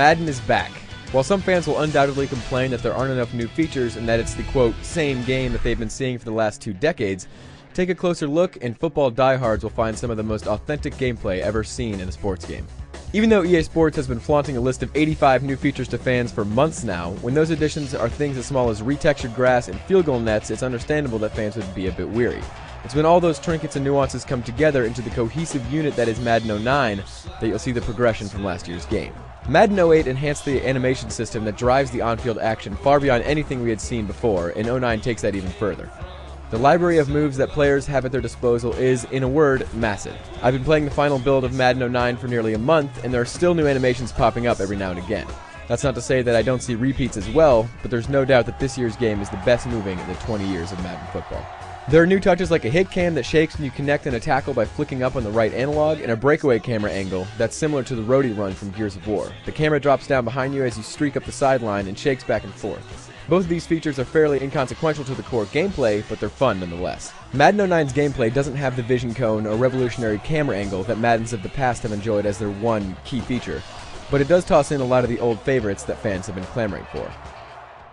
Madden is back. While some fans will undoubtedly complain that there aren't enough new features and that it's the, quote, same game that they've been seeing for the last 2 decades, take a closer look and football diehards will find some of the most authentic gameplay ever seen in a sports game. Even though EA Sports has been flaunting a list of 85 new features to fans for months now, when those additions are things as small as retextured grass and field goal nets, it's understandable that fans would be a bit weary. It's when all those trinkets and nuances come together into the cohesive unit that is Madden 09 that you'll see the progression from last year's game. Madden 08 enhanced the animation system that drives the on-field action far beyond anything we had seen before, and 09 takes that even further. The library of moves that players have at their disposal is, in a word, massive. I've been playing the final build of Madden 09 for nearly a month, and there are still new animations popping up every now and again. That's not to say that I don't see repeats as well, but there's no doubt that this year's game is the best moving in the 20 years of Madden football. There are new touches like a hit cam that shakes when you connect in a tackle by flicking up on the right analog, and a breakaway camera angle that's similar to the roadie run from Gears of War. The camera drops down behind you as you streak up the sideline and shakes back and forth. Both of these features are fairly inconsequential to the core gameplay, but they're fun nonetheless. Madden 09's gameplay doesn't have the vision cone or revolutionary camera angle that Maddens of the past have enjoyed as their one key feature, but it does toss in a lot of the old favorites that fans have been clamoring for.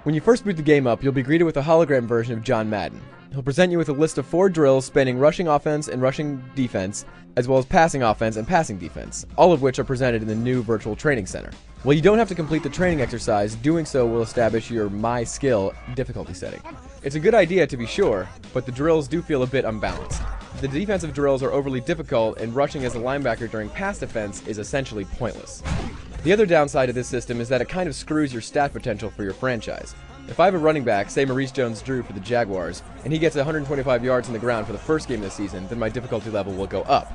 When you first boot the game up, you'll be greeted with a hologram version of John Madden. He'll present you with a list of 4 drills spanning rushing offense and rushing defense, as well as passing offense and passing defense, all of which are presented in the new virtual training center. While you don't have to complete the training exercise, doing so will establish your My Skill difficulty setting. It's a good idea to be sure, but the drills do feel a bit unbalanced. The defensive drills are overly difficult, and rushing as a linebacker during pass defense is essentially pointless. The other downside of this system is that it kind of screws your stat potential for your franchise. If I have a running back, say Maurice Jones-Drew for the Jaguars, and he gets 125 yards on the ground for the first game of the season, then my difficulty level will go up.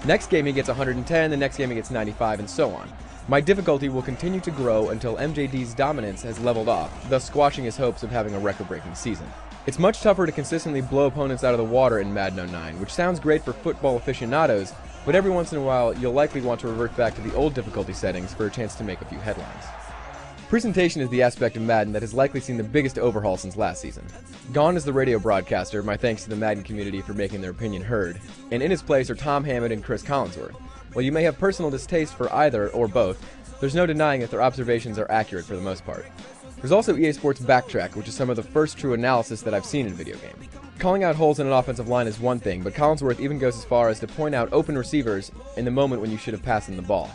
Next game he gets 110, the next game he gets 95, and so on. My difficulty will continue to grow until MJD's dominance has leveled off, thus squashing his hopes of having a record-breaking season. It's much tougher to consistently blow opponents out of the water in Madden 09, which sounds great for football aficionados, but every once in a while you'll likely want to revert back to the old difficulty settings for a chance to make a few headlines. Presentation is the aspect of Madden that has likely seen the biggest overhaul since last season. Gone is the radio broadcaster, my thanks to the Madden community for making their opinion heard, and in his place are Tom Hammond and Chris Collinsworth. While you may have personal distaste for either or both, there's no denying that their observations are accurate for the most part. There's also EA Sports Backtrack, which is some of the first true analysis that I've seen in a video game. Calling out holes in an offensive line is one thing, but Collinsworth even goes as far as to point out open receivers in the moment when you should have passed them the ball.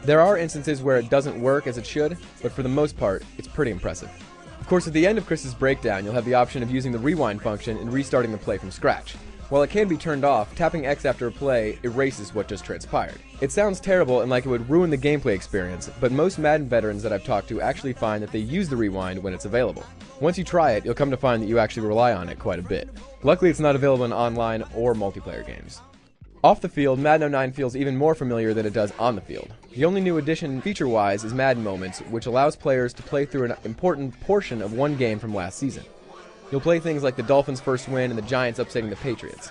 There are instances where it doesn't work as it should, but for the most part, it's pretty impressive. Of course, at the end of Chris's breakdown, you'll have the option of using the rewind function and restarting the play from scratch. While it can be turned off, tapping X after a play erases what just transpired. It sounds terrible and like it would ruin the gameplay experience, but most Madden veterans that I've talked to actually find that they use the rewind when it's available. Once you try it, you'll come to find that you actually rely on it quite a bit. Luckily, it's not available in online or multiplayer games. Off the field, Madden 09 feels even more familiar than it does on the field. The only new addition feature-wise is Madden Moments, which allows players to play through an important portion of one game from last season. You'll play things like the Dolphins' first win and the Giants upsetting the Patriots.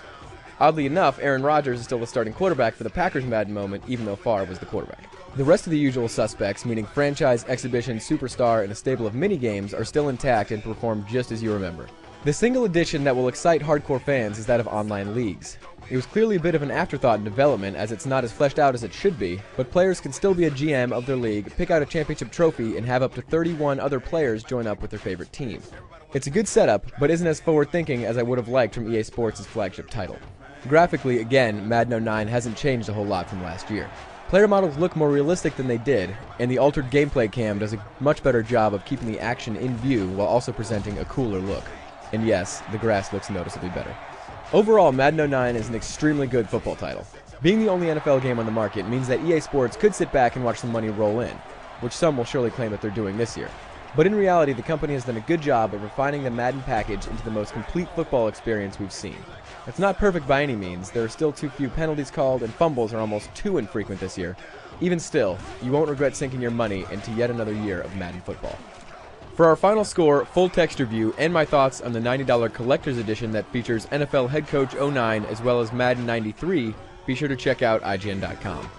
Oddly enough, Aaron Rodgers is still the starting quarterback for the Packers Madden moment, even though Favre was the quarterback. The rest of the usual suspects, meaning franchise, exhibition, superstar, and a stable of mini-games, are still intact and perform just as you remember. The single addition that will excite hardcore fans is that of online leagues. It was clearly a bit of an afterthought in development, as it's not as fleshed out as it should be, but players can still be a GM of their league, pick out a championship trophy, and have up to 31 other players join up with their favorite team. It's a good setup, but isn't as forward-thinking as I would have liked from EA Sports' flagship title. Graphically, again, Madden 09 hasn't changed a whole lot from last year. Player models look more realistic than they did, and the altered gameplay cam does a much better job of keeping the action in view while also presenting a cooler look. And yes, the grass looks noticeably better. Overall, Madden 09 is an extremely good football title. Being the only NFL game on the market means that EA Sports could sit back and watch the money roll in, which some will surely claim that they're doing this year. But in reality, the company has done a good job of refining the Madden package into the most complete football experience we've seen. It's not perfect by any means, there are still too few penalties called, and fumbles are almost too infrequent this year. Even still, you won't regret sinking your money into yet another year of Madden football. For our final score, full texture view, and my thoughts on the $90 Collector's Edition that features NFL Head Coach 09 as well as Madden 93, be sure to check out IGN.com.